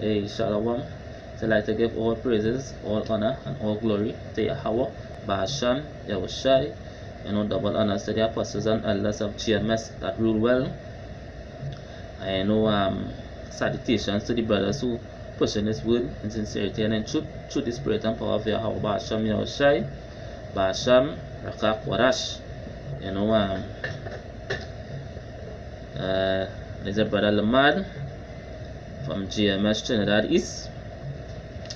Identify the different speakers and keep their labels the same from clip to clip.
Speaker 1: Hey, Shalom. So I'd like to give all praises, all honor, and all glory to Yahweh, Bahasham, Yahushai, double honors to the apostles and elders of GMS that rule well. I salutations to the brothers who pushing this word in sincerity and in truth, through the spirit and power of Yahweh, Bahasham, Yahushai, Bahasham, Rakak, Warash. There's a brother Lamad from GMS Trinidad East,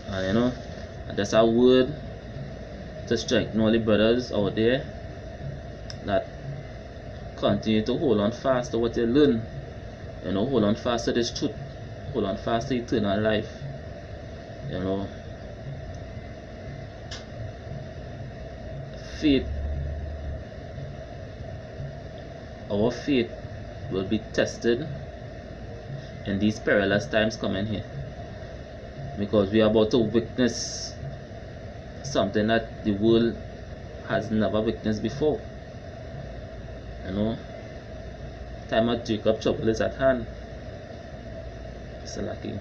Speaker 1: and that's our word to strengthen all the brothers out there that continue to hold on fast to what they learn, hold on fast to this truth, hold on fast to eternal life. Faith, our faith will be tested in these perilous times coming here, because we are about to witness something that the world has never witnessed before. Time of Jacob trouble is at hand. It's lucky.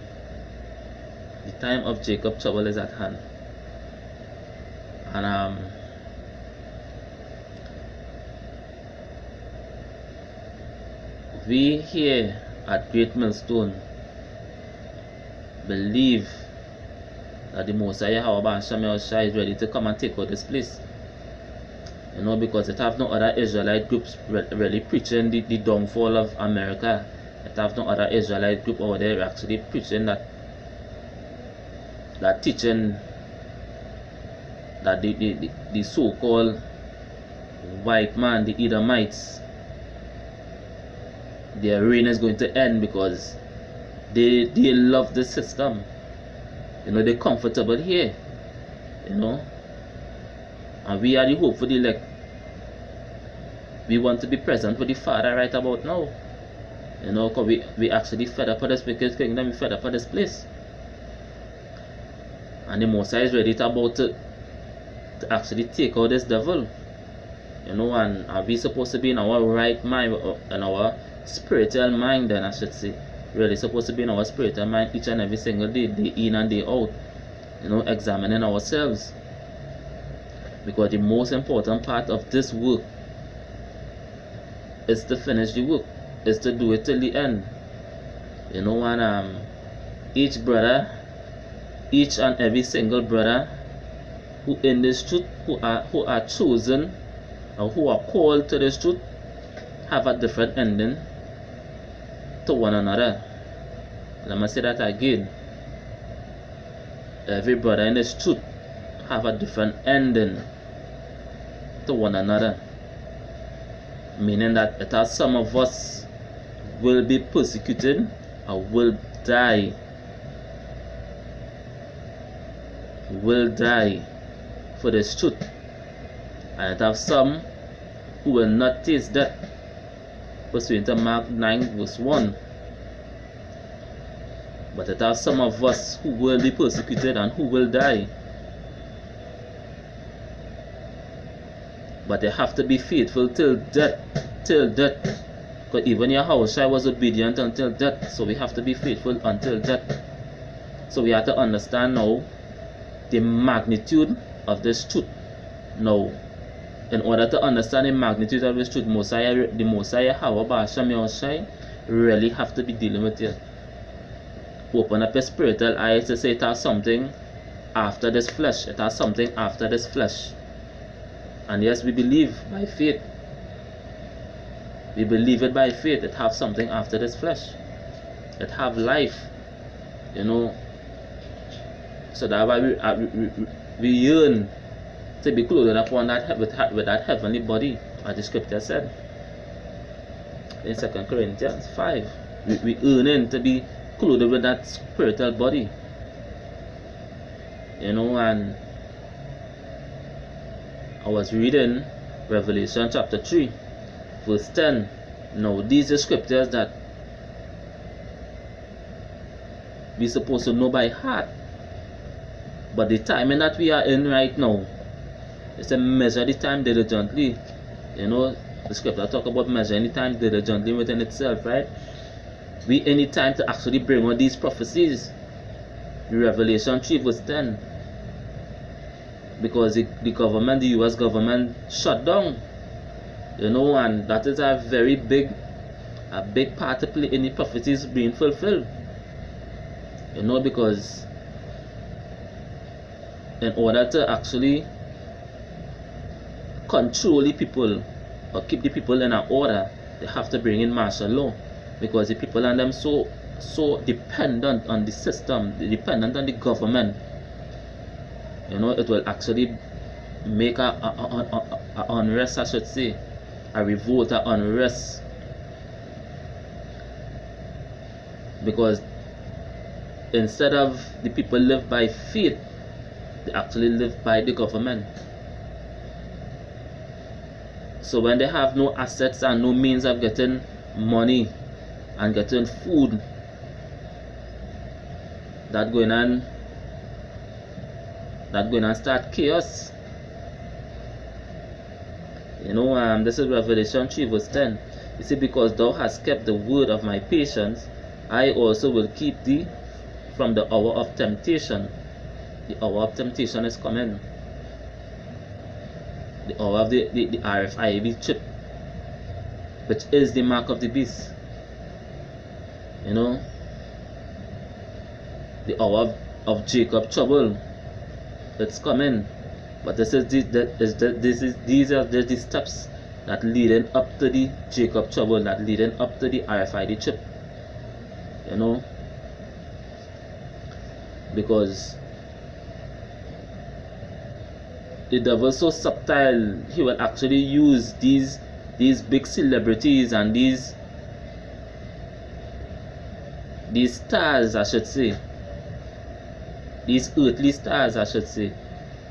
Speaker 1: The time of Jacob trouble is at hand, and we here at Great Millstone believe that the Mosiah Yahweh Shai is ready to come and take out this place. Because it have no other Israelite groups really preaching the downfall of America. It have no other Israelite group over there actually preaching that teaching that the so-called white man, the Edomites, their reign is going to end because they love the system. They're comfortable here, and we are the hope for the elect. We want to be present with the Father right about now, because we actually fed up for this wicked kingdom. We fed up for this place, and the Mosiah is ready to actually take out this devil, and are we supposed to be in our right mind, in our spiritual mind, then I should say, really supposed to be in our spiritual mind each and every single day, day in and day out, examining ourselves, because the most important part of this work is to finish the work, is to do it till the end. And each brother, each and every single brother who in this truth, who are chosen or who are called to this truth, have a different ending to one another. Let me say that again. Every brother in this truth have a different ending to one another, meaning that it has some of us will be persecuted or will die for this truth, and it have some who will not taste death, pursuant to Mark 9 verse 1. But it has some of us who will be persecuted and who will die. But they have to be faithful till death. Because even Yahushua was obedient until death, so we have to be faithful until death. So we have to understand now the magnitude of this truth. Now, in order to understand the magnitude of this truth, the Mosiah Yahweh Bahasham Yahushai really have to be dealing with it. Open up your spiritual eyes to say it has something after this flesh. It has something after this flesh. And yes, we believe by faith. We believe it by faith. It has something after this flesh. It have life. So that's why we yearn to be clothed upon that with that heavenly body, as the scripture said in 2 Corinthians 5. We yearn to be clothed with that spiritual body, and I was reading Revelation chapter 3 verse 10. Now these are scriptures that we're supposed to know by heart, but the timing that we are in right now is to measure the time diligently. The scripture talk about measuring the time diligently within itself, right? We any time to actually bring on these prophecies, Revelation 3 verse 10. Because the government, the US government, shut down. You know, and that is a very big part to play in the prophecies being fulfilled. You know, because in order to actually control the people or keep the people in an order, they have to bring in martial law, because the people and them so dependent on the system, dependent on the government. You know, it will actually make a unrest, I should say, a revolt, a unrest, because instead of the people live by faith, they actually live by the government. So when they have no assets and no means of getting money and getting food, that going on start chaos. You know, this is Revelation 3 verse 10. You see, because thou hast kept the word of my patience, I also will keep thee from the hour of temptation. The hour of temptation is coming. The hour of the RFID chip, which is the mark of the beast. You know, the hour of Jacob trouble, it's coming. But these are the steps that leading up to the Jacob trouble, that leading up to the RFID chip. You know, because the devil is so subtle, he will actually use these big celebrities and these stars, I should say, these earthly stars, I should say,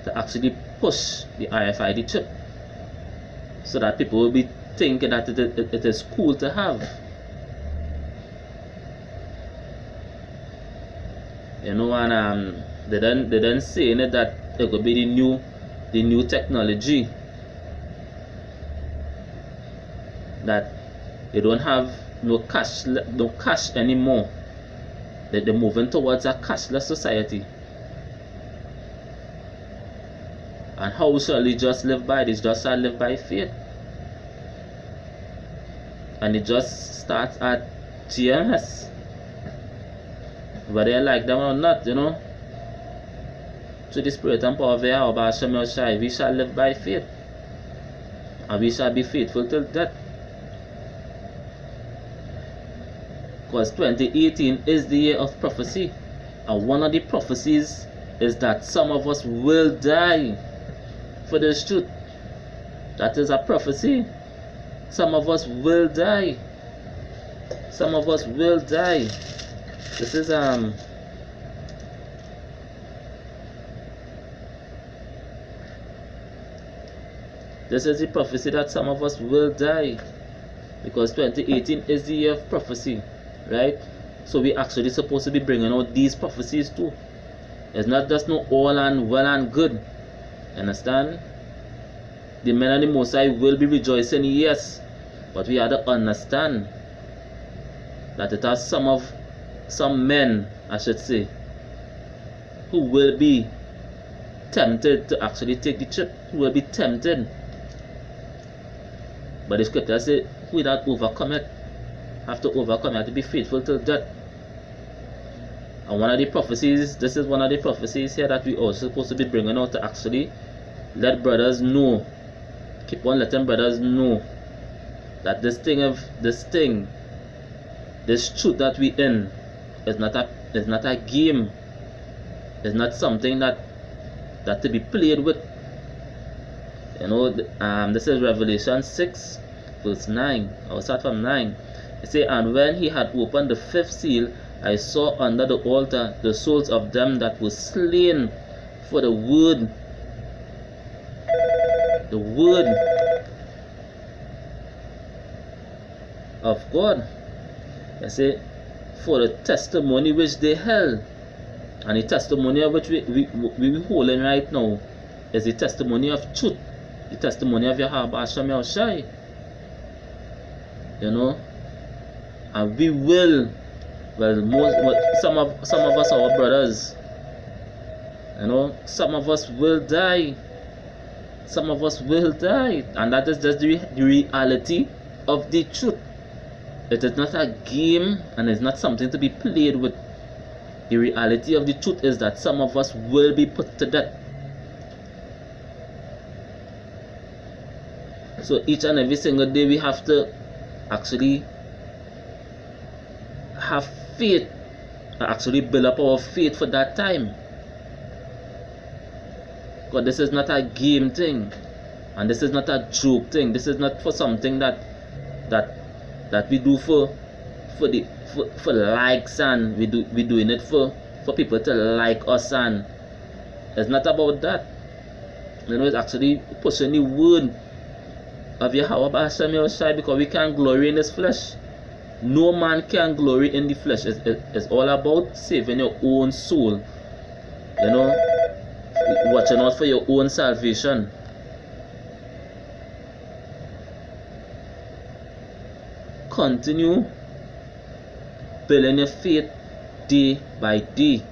Speaker 1: to actually push the RFID chip, so that people will be thinking that it is cool to have. You know, and they didn't say in it that it could be the new technology, that they don't have no cash anymore, that they're moving towards a cashless society. And how shall they just live by this? Just shall live by faith. And it just starts at GMS, whether you like them or not, you know. To the spirit and power of Yahweh Hashem Yoshai, we shall live by faith, and we shall be faithful till death. Because 2018 is the year of prophecy, and one of the prophecies is that some of us will die for this truth. That is a prophecy. Some of us will die. Some of us will die. This is this is the prophecy that some of us will die, because 2018 is the year of prophecy, right? So we actually supposed to be bringing out these prophecies too. It's not just no all and well and good. Understand? The men and the Most High will be rejoicing, yes, but we have to understand that it has some men, I should say, who will be tempted to actually take the trip, who will be tempted. But the scripture says, we that overcome it, have to overcome it, have to be faithful till death. And one of the prophecies, this is one of the prophecies here that we also supposed to be bringing out, to actually let brothers know, keep on letting brothers know that this truth that we in is not a game. It's not something that to be played with. You know, this is Revelation 6 verse 9. I will start from 9. It says, and when he had opened the fifth seal, I saw under the altar the souls of them that were slain for the word of God. I say, for the testimony which they held. And the testimony of which we holding right now is the testimony of truth, the testimony of Yahweh Hashem Yoshai. You know, and we will, well, some of us, our brothers, You know, some of us will die. Some of us will die. And that is just the reality of the truth. It is not a game and it's not something to be played with. The reality of the truth is that some of us will be put to death. So each and every single day we have to actually have faith, actually build up our faith for that time. Because this is not a game thing, and this is not a joke thing. This is not for something that we do for likes, and we doing it for people to like us, and it's not about that. You know, it's actually pushing the word of Yahweh Hashem Yahushai, because we can't glory in this flesh. No man can glory in the flesh. It's all about saving your own soul. You know, watching out for your own salvation. Continue building your faith day by day.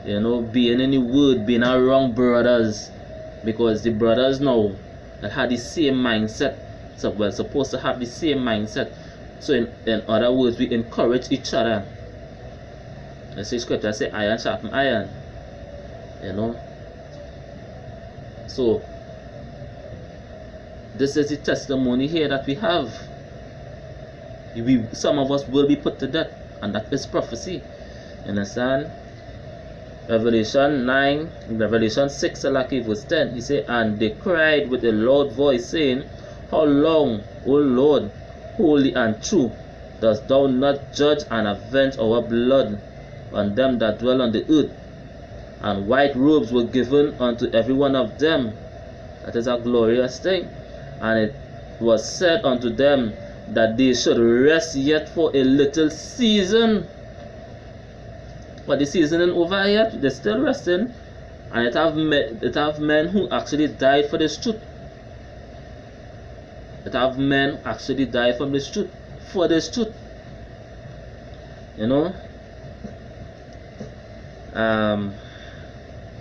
Speaker 1: You know, being in the word, being around brothers, because the brothers now that had the same mindset, so we're supposed to have the same mindset. So in other words, we encourage each other. I see scripture say iron sharpen iron. You know. So this is the testimony here that we have. Some of us will be put to death, and that is prophecy. You understand? Revelation 6, verse 10, he said, and they cried with a loud voice, saying, how long, O Lord, holy and true, dost thou not judge and avenge our blood on them that dwell on the earth? And white robes were given unto every one of them. That is a glorious thing. And it was said unto them that they should rest yet for a little season. But the season isn't over yet. They're still resting. And it have men who actually died for this truth. It have men actually died from this truth, for this truth. You know.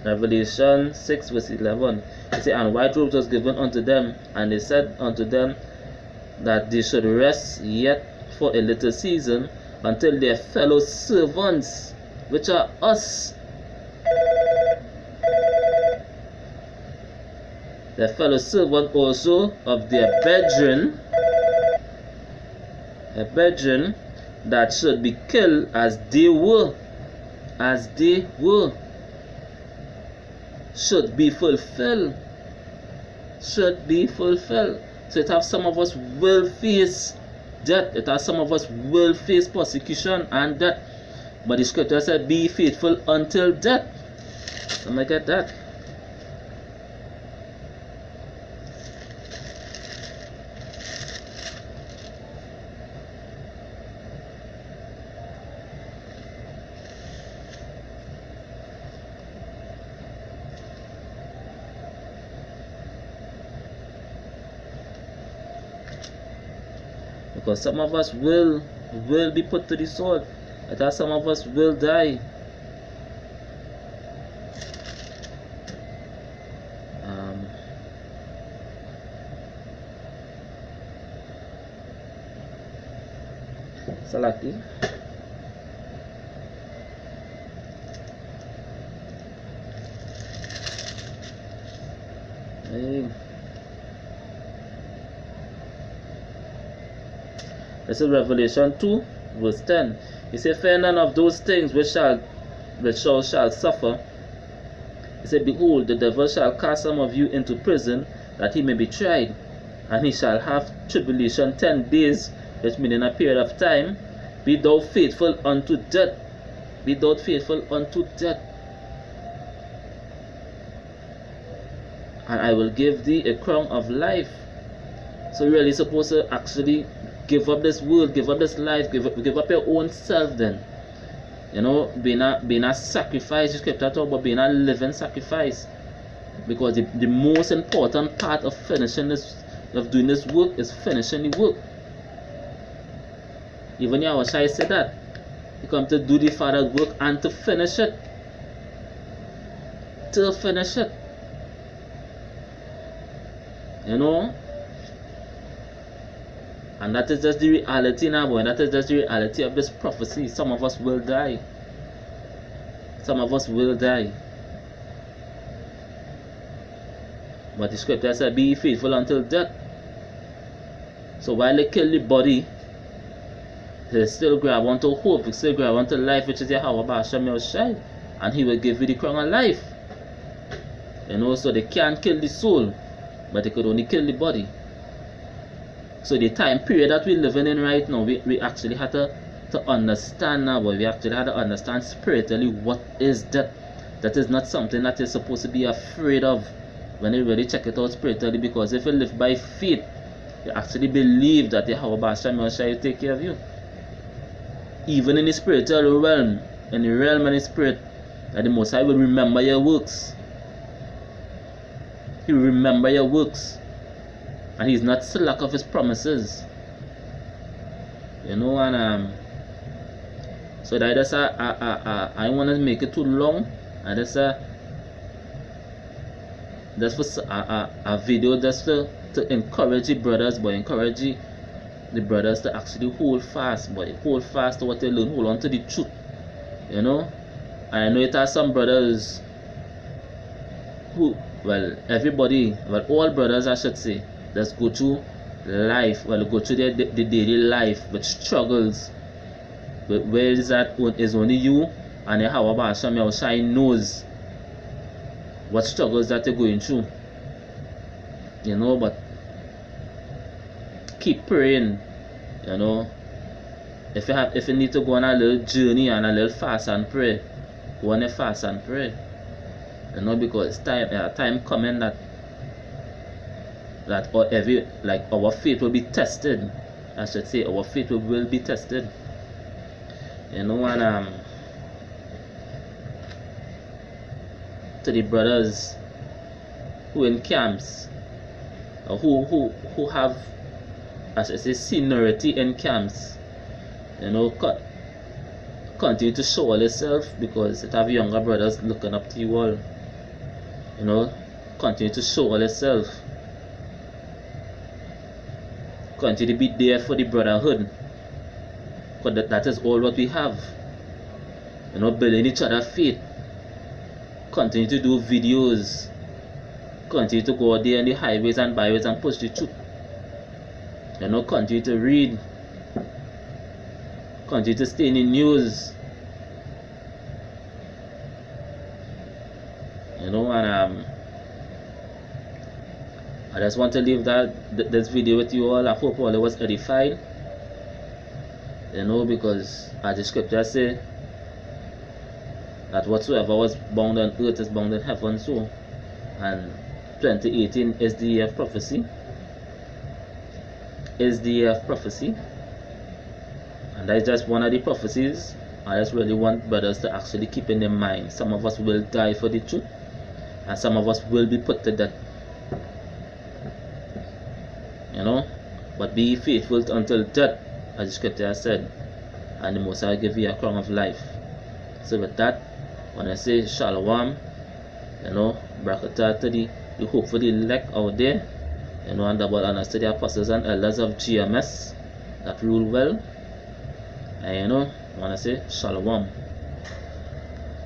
Speaker 1: Revelation 6 verse 11. It says, and white robes was given unto them, and they said unto them that they should rest yet for a little season, until their fellow servants, which are us, their fellow servant also of their brethren, that should be killed as they were, should be fulfilled. So it has some of us will face death. It has some of us will face persecution and death. But the scripture said, be faithful until death. Let me get that. Because some of us will be put to the sword. I thought some of us will die. Salaki. This is Revelation 2 verse 10. He said, fear none of those things which shall suffer. He said, behold, the devil shall cast some of you into prison, that he may be tried, and he shall have tribulation 10 days, which means a period of time. Be thou faithful unto death. Be thou faithful unto death, and I will give thee a crown of life. So you're really supposed to actually give up this world, give up this life, give up your own self then. You know, being a sacrifice. You kept talking about being a living sacrifice. Because the most important part of doing this work is finishing the work. Even Yahushua said that. You come to do the Father's work and to finish it. to finish it. You know? And that is just the reality now, boy. That is just the reality of this prophecy. Some of us will die. Some of us will die. But the scripture said, be faithful until death. So while they kill the body, they still grab onto hope, they still grab onto life, which is Yahweh Ba'ashem Yahushai, and He will give you the crown of life. You know, so they can't kill the soul, but they could only kill the body. So the time period that we're living in right now, we actually had to understand now, but we actually had to understand spiritually what is death. That is not something that you're supposed to be afraid of when you really check it out spiritually, because if you live by faith, you actually believe that Yahweh Ba'ashem Yahushai will take care of you. Even in the spiritual realm, in the realm of the spirit, that the Most High will remember your works. He will remember your works. And He's not slack of His promises. You know, and so that is I don't want to make it too long. And that's for a video just to encourage the brothers, but encourage the brothers to actually hold fast, boy. Hold fast to what they learn, hold on to the truth. You know? And I know it has some brothers who, well, everybody, well, all brothers I should say, just go through life, well, go through the daily life with struggles. But where is that? Is only you and Yahweh Ba'ashem Yahushai knows what struggles that you're going through. You know, but keep praying. You know, if you need to go on a little journey and a little fast and pray, go on a fast and pray. You know, because time coming that our faith will be tested. I should say our faith will be tested. You know, and to the brothers who in camps, or who have, as I say, seniority in camps, you know, continue to show all yourself, because it have younger brothers looking up to you all. You know, continue to show all yourself. Continue to be there for the brotherhood, because that is all what we have. You know, building each other's faith. Continue to do videos. Continue to go out there in the highways and byways and push the truth. You know, continue to read. Continue to stay in the news. You know, and I just want to leave this video with you all. I hope all it was edified. You know, because as the scripture say, that whatsoever was bound on earth is bound in heaven. So, and 2018 is the year of prophecy. Is the year of prophecy. And that's just one of the prophecies I just really want brothers to actually keep in their mind. Some of us will die for the truth, and some of us will be put to death. You know, but be faithful until death, as the scripture has said, and the Most High will give you a crown of life. So with that, when I say shalom, you know, barakatah to the hopefully elect out there, you know, and double honors to the apostles and elders of GMS that rule well. And you know, when I say shalom.